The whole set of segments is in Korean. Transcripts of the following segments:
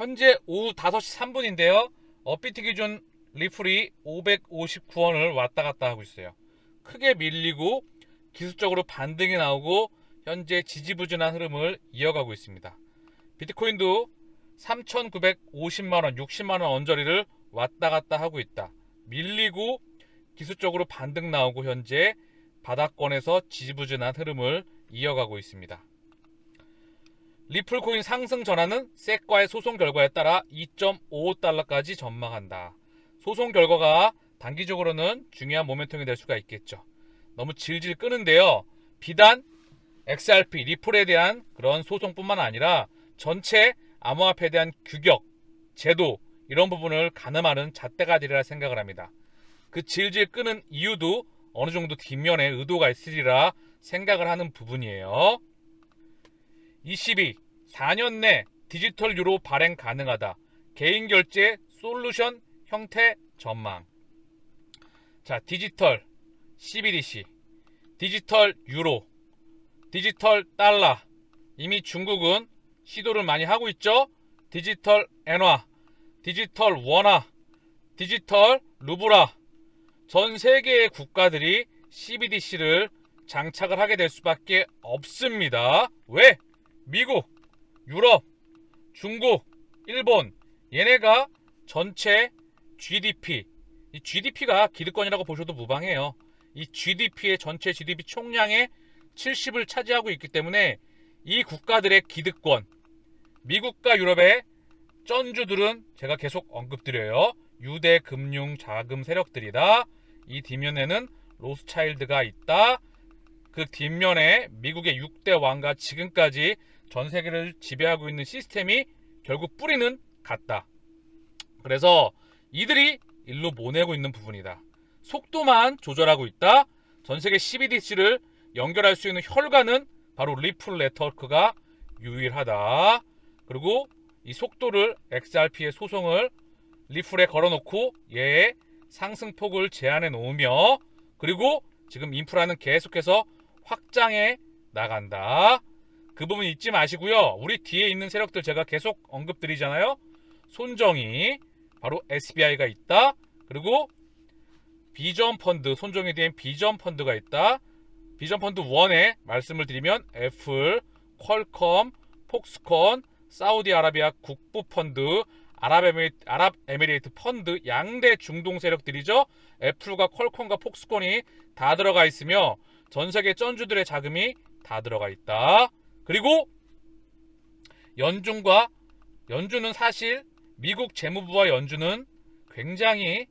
현재 오후 5시 3분인데요. 업비트 기준 리플이 559원을 왔다 갔다 하고 있어요. 크게 밀리고 기술적으로 반등이 나오고 현재 지지부진한 흐름을 이어가고 있습니다. 비트코인도 3,950만원, 60만원 언저리를 왔다 갔다 하고 있다. 밀리고 기술적으로 반등 나오고 현재 바닥권에서 지지부진한 흐름을 이어가고 있습니다. 리플코인 상승 전환은 섹과의 소송 결과에 따라 2.55달러까지 전망한다. 소송 결과가 단기적으로는 중요한 모멘텀이 될 수가 있겠죠. 너무 질질 끄는데요. 비단 XRP, 리플에 대한 그런 소송뿐만 아니라 전체 암호화폐에 대한 규격, 제도 이런 부분을 가늠하는 잣대가 되리라 생각을 합니다. 그 질질 끄는 이유도 어느 정도 뒷면에 의도가 있으리라 생각을 하는 부분이에요. 22. 4년 내 디지털 유로 발행 가능하다. 개인 결제 솔루션 형태 전망. 자, 디지털 CBDC, 디지털 유로, 디지털 달러. 이미 중국은 시도를 많이 하고 있죠. 디지털 엔화, 디지털 원화, 디지털 루브라. 전 세계의 국가들이 CBDC를 장착을 하게 될 수밖에 없습니다. 왜? 미국, 유럽, 중국, 일본 얘네가 전체 GDP, 이 GDP가 기득권이라고 보셔도 무방해요. 이 GDP의 전체 GDP 총량의 70을 차지하고 있기 때문에 이 국가들의 기득권, 미국과 유럽의 쩐주들은 제가 계속 언급드려요. 유대 금융 자금 세력들이다. 이 뒷면에는 로스차일드가 있다. 그 뒷면에 미국의 6대 왕과 지금까지 전 세계를 지배하고 있는 시스템이 결국 뿌리는 같다. 그래서 이들이 일로 보내고 있는 부분이다. 속도만 조절하고 있다. 전 세계 CBDC를 연결할 수 있는 혈관은 바로 리플 네트워크가 유일하다. 그리고 이 속도를 XRP의 소송을 리플에 걸어놓고 얘의 상승폭을 제한해 놓으며, 그리고 지금 인프라는 계속해서 확장해 나간다. 그 부분 잊지 마시고요. 우리 뒤에 있는 세력들 제가 계속 언급드리잖아요. 손정이 바로 SBI가 있다. 그리고 비전 펀드, 손정이 된 비전 펀드가 있다. 비전 펀드 1에 말씀을 드리면 애플, 퀄컴, 폭스콘, 사우디아라비아 국부 펀드, 아랍에미레이트 펀드, 양대 중동 세력들이죠. 애플과 퀄컴과 폭스콘이 다 들어가 있으며 전 세계 쩐주들의 자금이 다 들어가 있다. 그리고 연준은 사실 미국 재무부와 연준은 굉장히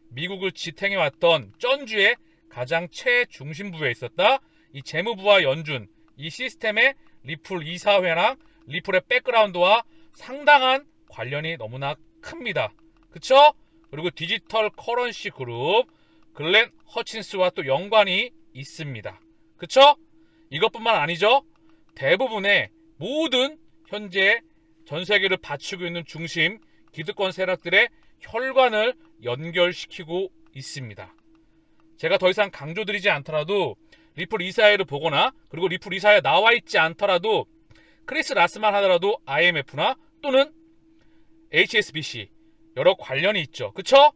미국을 지탱해왔던 쩐주의 가장 최중심부에 있었다. 이 재무부와 연준, 이 시스템의 리플 이사회랑 리플의 백그라운드와 상당한 관련이 너무나 큽니다. 그쵸? 그리고 디지털 커런시 그룹 글렌 허친스와 또 연관이 있습니다. 그쵸? 이것뿐만 아니죠. 대부분의 모든 현재 전 세계를 받치고 있는 중심 기득권 세력들의 혈관을 연결시키고 있습니다. 제가 더 이상 강조드리지 않더라도 리플 이사회를 보거나, 그리고 리플 이사회에 나와 있지 않더라도 크리스 라스만 하더라도 IMF나 또는 HSBC 여러 관련이 있죠. 그쵸?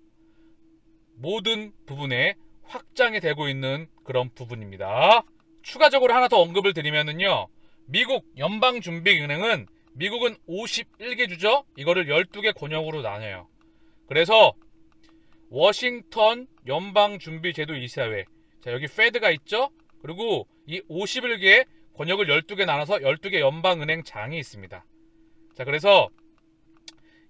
모든 부분에 확장이 되고 있는 그런 부분입니다. 추가적으로 하나 더 언급을 드리면은요, 미국 연방준비은행은 미국은 51개 주죠. 이거를 12개 권역으로 나눠요. 그래서 워싱턴 연방준비제도 이사회, 자 여기 페드가 있죠. 그리고 이 51개 권역을 12개 나눠서 12개 연방은행장이 있습니다. 자, 그래서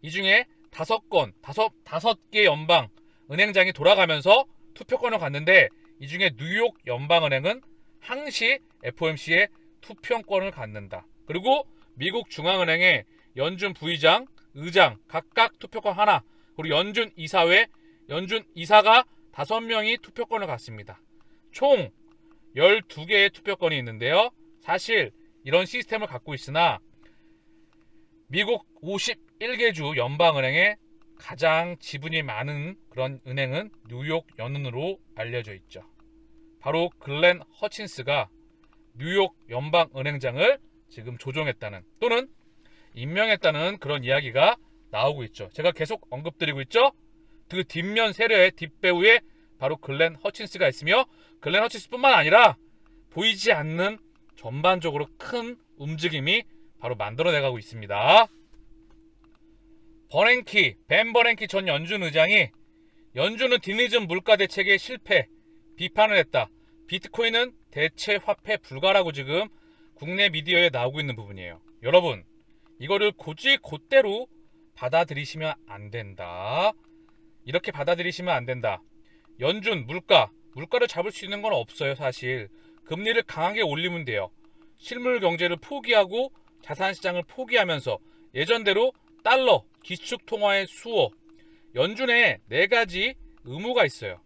이 중에 5개 연방 은행장이 돌아가면서 투표권을 갖는데, 이 중에 뉴욕 연방은행은 항시 FOMC에 투표권을 갖는다. 그리고 미국 중앙은행의 연준 부의장, 의장 각각 투표권 하나, 그리고 연준 이사회, 연준 이사가 5명이 투표권을 갖습니다. 총 12개의 투표권이 있는데요. 사실 이런 시스템을 갖고 있으나 미국 51개 주 연방은행에 가장 지분이 많은 그런 은행은 뉴욕 연은으로 알려져 있죠. 바로 글렌 허친스가 뉴욕 연방은행장을 지금 조종했다는, 또는 임명했다는 그런 이야기가 나오고 있죠. 제가 계속 언급드리고 있죠. 그 뒷면 세례의 뒷배우에 바로 글렌 허친스가 있으며 글렌 허친스뿐만 아니라 보이지 않는 전반적으로 큰 움직임이 바로 만들어내가고 있습니다. 벤 버냉키 전 연준 의장이 연준은 디니즘 물가 대책에 실패 비판을 했다. 비트코인은 대체 화폐 불가라고 지금 국내 미디어에 나오고 있는 부분이에요. 여러분, 이거를 굳이 그대로 받아들이시면 안 된다. 이렇게 받아들이시면 안 된다. 연준, 물가를 잡을 수 있는 건 없어요. 사실 금리를 강하게 올리면 돼요. 실물 경제를 포기하고 자산시장을 포기하면서 예전대로 달러, 기축통화의 수호, 연준에 4가지 의무가 있어요.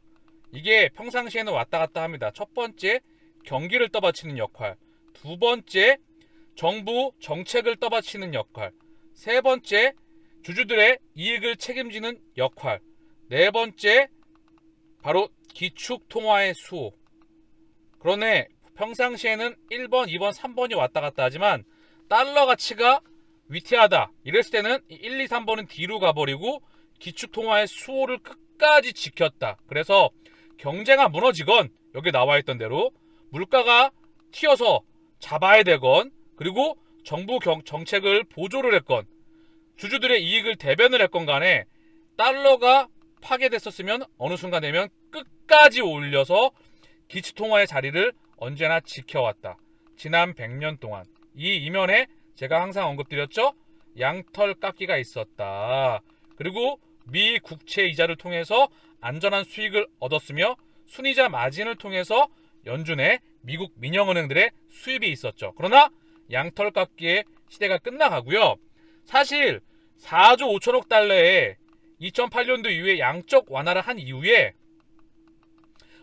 이게 평상시에는 왔다 갔다 합니다. 첫 번째, 경기를 떠받치는 역할. 두 번째, 정부 정책을 떠받치는 역할. 세 번째, 주주들의 이익을 책임지는 역할. 네 번째, 바로 기축통화의 수호. 그러네 평상시에는 1번, 2번, 3번이 왔다 갔다 하지만 달러 가치가 위태하다 이랬을 때는 1, 2, 3번은 뒤로 가버리고 기축통화의 수호를 끝까지 지켰다. 그래서 경제가 무너지건 여기 나와있던 대로 물가가 튀어서 잡아야 되건 그리고 정부 정책을 보조를 했건 주주들의 이익을 대변을 했건 간에 달러가 파괴됐었으면 어느 순간 되면 끝까지 올려서 기축통화의 자리를 언제나 지켜왔다. 지난 100년 동안 이 이면에 제가 항상 언급드렸죠. 양털 깎기가 있었다. 그리고 미 국채 이자를 통해서 안전한 수익을 얻었으며 순이자 마진을 통해서 연준의 미국 민영은행들의 수입이 있었죠. 그러나 양털 깎기의 시대가 끝나가고요. 사실 4조 5천억 달러의 2008년도 이후에 양적 완화를 한 이후에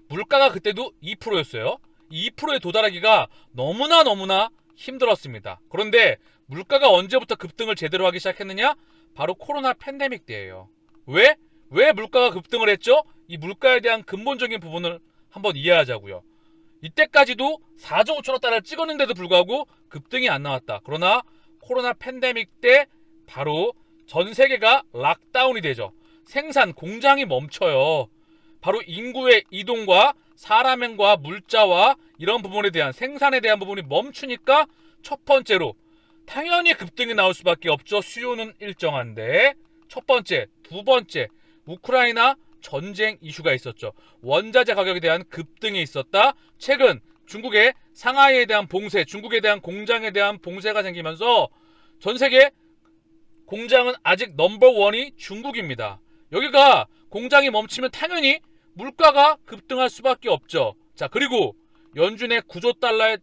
물가가 그때도 2%였어요. 이 2%에 도달하기가 너무나 힘들었습니다. 그런데 물가가 언제부터 급등을 제대로 하기 시작했느냐? 바로 코로나 팬데믹 때예요. 왜? 왜 물가가 급등을 했죠? 이 물가에 대한 근본적인 부분을 한번 이해하자고요. 이때까지도 4조 5천억 달러를 찍었는데도 불구하고 급등이 안 나왔다. 그러나 코로나 팬데믹 때 바로 전 세계가 락다운이 되죠. 생산, 공장이 멈춰요. 바로 인구의 이동과 사람행과 물자와 이런 부분에 대한 생산에 대한 부분이 멈추니까 첫 번째로 당연히 급등이 나올 수밖에 없죠. 수요는 일정한데 첫 번째, 두 번째 우크라이나 전쟁 이슈가 있었죠. 원자재 가격에 대한 급등이 있었다. 최근 중국의 상하이에 대한 봉쇄, 중국에 대한 공장에 대한 봉쇄가 생기면서 전 세계 공장은 아직 넘버원이 중국입니다. 여기가 공장이 멈추면 당연히 물가가 급등할 수밖에 없죠. 자, 그리고 연준의 9조 달러의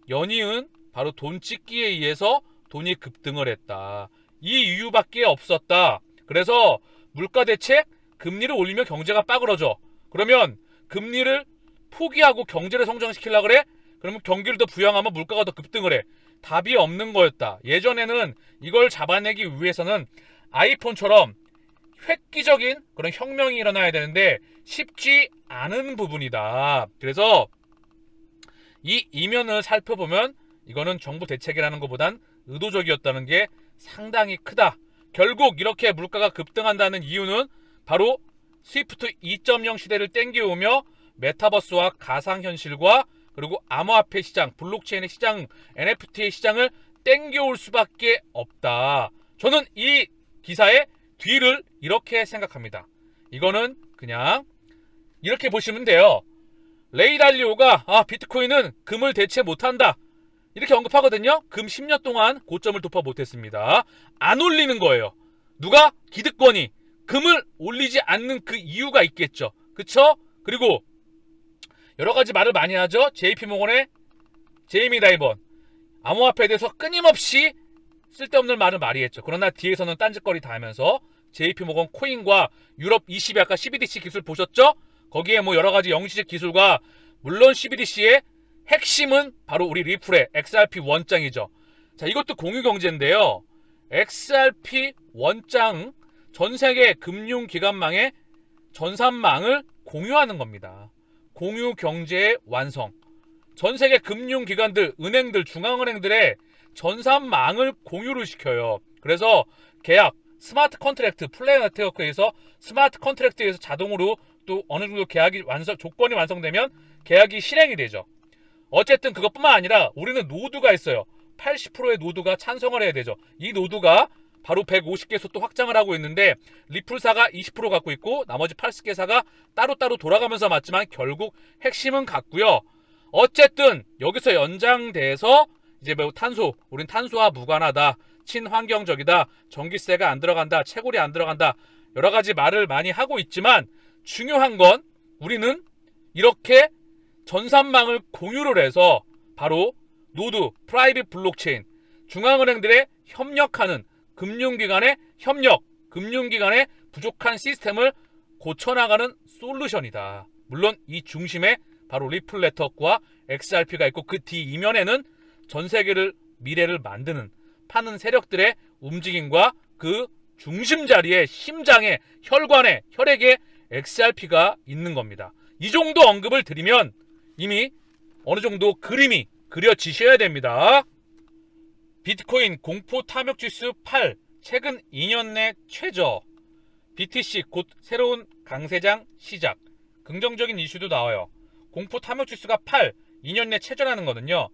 연이은 바로 돈 찍기에 의해서 돈이 급등을 했다. 이 이유밖에 없었다. 그래서 물가 대책, 금리를 올리면 경제가 빠그러져. 그러면 금리를 포기하고 경제를 성장시키려고 그래? 그러면 경기를 더 부양하면 물가가 더 급등을 해. 답이 없는 거였다. 예전에는 이걸 잡아내기 위해서는 아이폰처럼 획기적인 그런 혁명이 일어나야 되는데 쉽지 않은 부분이다. 그래서 이 이면을 살펴보면 이거는 정부 대책이라는 것보단 의도적이었다는 게 상당히 크다. 결국 이렇게 물가가 급등한다는 이유는 바로 스위프트 2.0 시대를 땡겨오며 메타버스와 가상현실과 그리고 암호화폐 시장, 블록체인의 시장, NFT의 시장을 땡겨올 수밖에 없다. 저는 이 기사의 뒤를 이렇게 생각합니다. 이거는 그냥 이렇게 보시면 돼요. 레이 달리오가 비트코인은 금을 대체 못한다 이렇게 언급하거든요. 금 10년 동안 고점을 돌파 못했습니다. 안 올리는 거예요. 누가? 기득권이 금을 올리지 않는 그 이유가 있겠죠. 그쵸? 그리고 여러가지 말을 많이 하죠. JP모건의 제이미 다이번 암호화폐에 대해서 끊임없이 쓸데없는 말을 많이 했죠. 그러나 뒤에서는 딴짓거리 다 하면서 JP모건 코인과 유럽 20이 아까 CBDC 기술 보셨죠? 거기에 뭐 여러가지 영시적 기술과 물론 CBDC의 핵심은 바로 우리 리플의 XRP 원장이죠. 자, 이것도 공유경제인데요. XRP 원장 전세계 금융기관망의 전산망을 공유하는 겁니다. 공유경제의 완성. 전세계 금융기관들, 은행들, 중앙은행들의 전산망을 공유를 시켜요. 그래서 계약, 스마트 컨트랙트, 플레이 네트워크에서 스마트 컨트랙트에서 자동으로 또 어느 정도 계약이 조건이 완성되면 계약이 실행이 되죠. 어쨌든 그것뿐만 아니라 우리는 노드가 있어요. 80%의 노드가 찬성을 해야 되죠. 이 노드가 바로 150개소 또 확장을 하고 있는데 리플사가 20% 갖고 있고 나머지 80개사가 따로따로 돌아가면서 맞지만 결국 핵심은 같고요. 어쨌든 여기서 연장돼서 이제 뭐 우린 탄소와 무관하다, 친환경적이다, 전기세가 안 들어간다, 채굴이 안 들어간다, 여러 가지 말을 많이 하고 있지만 중요한 건 우리는 이렇게 전산망을 공유를 해서 바로 노드, 프라이빗 블록체인, 중앙은행들의 협력하는 금융기관의 협력, 금융기관의 부족한 시스템을 고쳐나가는 솔루션이다. 물론 이 중심에 바로 리플 네트워크와 XRP가 있고 그 뒤 이면에는 전 세계를 미래를 만드는 파는 세력들의 움직임과 그 중심 자리에 심장에 혈관에 혈액에 XRP가 있는 겁니다. 이 정도 언급을 드리면 이미 어느 정도 그림이 그려지셔야 됩니다. 비트코인 공포 탐욕 지수 8 최근 2년 내 최저. BTC 곧 새로운 강세장 시작. 긍정적인 이슈도 나와요. 공포 탐욕 지수가 8 2년 내 최저라는 거는요.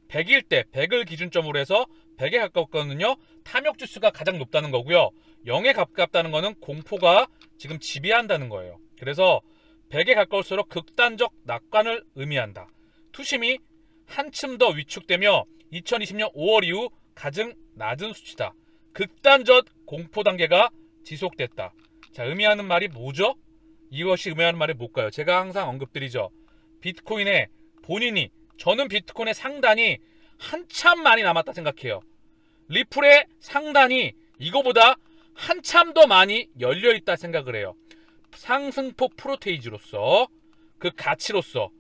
100일 때 100을 기준점으로 해서 100에 가깝거든요. 탐욕 지수가 가장 높다는 거고요. 0에 가깝다는 거는 공포가 지금 지배한다는 거예요. 그래서 100에 가까울수록 극단적 낙관을 의미한다. 투심이 한층 더 위축되며 2020년 5월 이후 가장 낮은 수치다. 극단적 공포 단계가 지속됐다. 자, 의미하는 말이 뭐죠? 이것이 의미하는 말이 뭘까요? 제가 항상 언급드리죠. 비트코인에 본인이 저는 비트코인의 상단이 한참 많이 남았다 생각해요. 리플의 상단이 이거보다 한참 더 많이 열려있다 생각을 해요. 상승폭 프로테이지로서 그 가치로서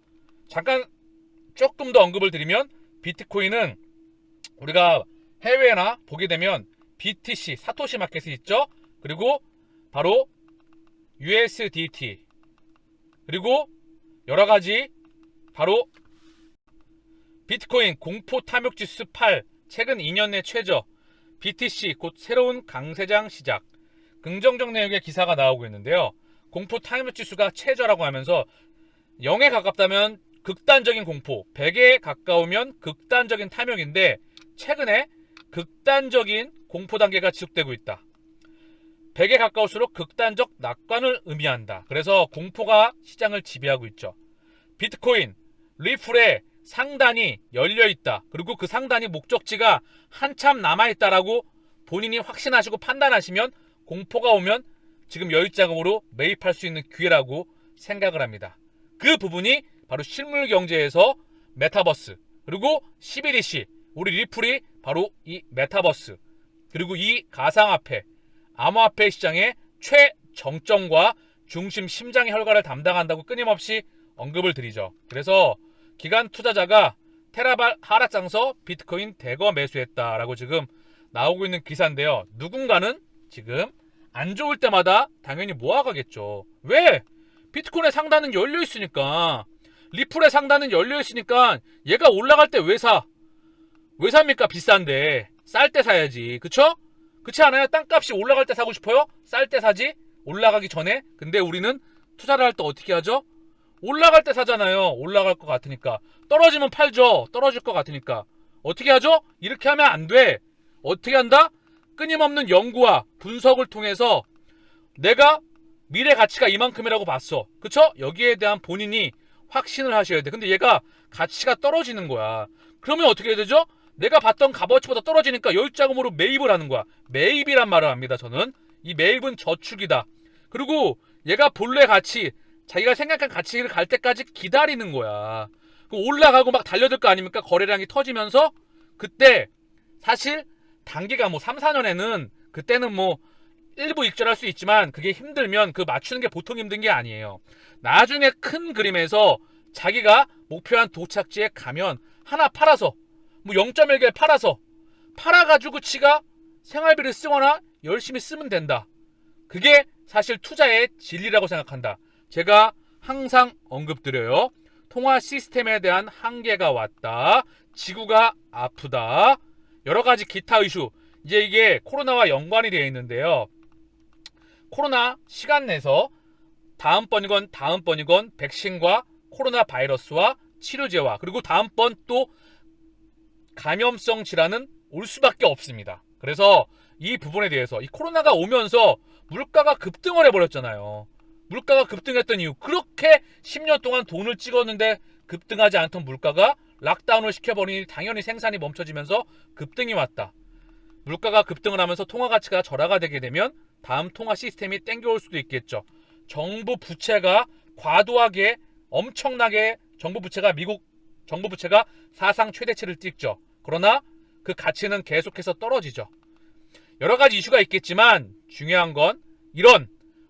잠깐 조금 더 언급을 드리면 비트코인은 우리가 해외나 보게 되면 BTC, 사토시 마켓이 있죠. 그리고 바로 USDT 그리고 여러가지 바로 비트코인 공포 탐욕 지수 8 최근 2년 내 최저. BTC 곧 새로운 강세장 시작. 긍정적 내용의 기사가 나오고 있는데요. 공포 탐욕 지수가 최저라고 하면서 0에 가깝다면 극단적인 공포, 100에 가까우면 극단적인 탐욕인데 최근에 극단적인 공포 단계가 지속되고 있다. 100에 가까울수록 극단적 낙관을 의미한다. 그래서 공포가 시장을 지배하고 있죠. 비트코인, 리플의 상단이 열려있다. 그리고 그 상단이 목적지가 한참 남아있다라고 본인이 확신하시고 판단하시면 공포가 오면 지금 여유자금으로 매입할 수 있는 기회라고 생각을 합니다. 그 부분이 바로 실물 경제에서 메타버스 그리고 CBDC 우리 리플이 바로 이 메타버스 그리고 이 가상화폐 암호화폐 시장의 최정점과 중심 심장의 혈관을 담당한다고 끊임없이 언급을 드리죠. 그래서 기관 투자자가 테라발 하락장서 비트코인 대거 매수했다라고 지금 나오고 있는 기사인데요. 누군가는 지금 안 좋을 때마다 당연히 모아가겠죠. 왜? 비트코인의 상단은 열려있으니까 리플의 상단은 열려있으니까 얘가 올라갈 때 왜 사? 왜 삽니까? 비싼데 쌀 때 사야지. 그쵸? 그렇지 않아요? 땅값이 올라갈 때 사고 싶어요? 쌀 때 사지? 올라가기 전에. 근데 우리는 투자를 할 때 어떻게 하죠? 올라갈 때 사잖아요. 올라갈 것 같으니까. 떨어지면 팔죠. 떨어질 것 같으니까. 어떻게 하죠? 이렇게 하면 안 돼. 어떻게 한다? 끊임없는 연구와 분석을 통해서 내가 미래 가치가 이만큼이라고 봤어. 그쵸? 여기에 대한 본인이 확신을 하셔야 돼. 근데 얘가 가치가 떨어지는 거야. 그러면 어떻게 해야 되죠? 내가 봤던 값어치보다 떨어지니까 여유자금으로 매입을 하는 거야. 매입이란 말을 합니다. 저는 이 매입은 저축이다. 그리고 얘가 본래 가치 자기가 생각한 가치를 갈 때까지 기다리는 거야. 올라가고 막 달려들 거 아닙니까? 거래량이 터지면서 그때 사실 단기가 뭐 3, 4년에는 그때는 뭐 일부 익절할 수 있지만 그게 힘들면 그 맞추는 게 보통 힘든 게 아니에요. 나중에 큰 그림에서 자기가 목표한 도착지에 가면 하나 팔아서 뭐 0.1개 팔아가지고 지가 생활비를 쓰거나 열심히 쓰면 된다. 그게 사실 투자의 진리라고 생각한다. 제가 항상 언급드려요. 통화 시스템에 대한 한계가 왔다. 지구가 아프다. 여러 가지 기타 이슈. 이제 이게 코로나와 연관이 되어 있는데요. 코로나 시간 내서 다음번이건 백신과 코로나 바이러스와 치료제와 그리고 다음번 또 감염성 질환은 올 수밖에 없습니다. 그래서 이 부분에 대해서 이 코로나가 오면서 물가가 급등을 해버렸잖아요. 물가가 급등했던 이유, 그렇게 10년 동안 돈을 찍었는데 급등하지 않던 물가가 락다운을 시켜버리니 당연히 생산이 멈춰지면서 급등이 왔다. 물가가 급등을 하면서 통화 가치가 절하가 되게 되면 다음 통화 시스템이 땡겨올 수도 있겠죠. 정부 부채가 과도하게 엄청나게 미국 정부 부채가 사상 최대치를 찍죠. 그러나 그 가치는 계속해서 떨어지죠. 여러 가지 이슈가 있겠지만 중요한 건 이런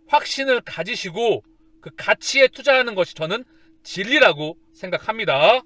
확신을 가지시고 그 가치에 투자하는 것이 저는 진리라고 생각합니다.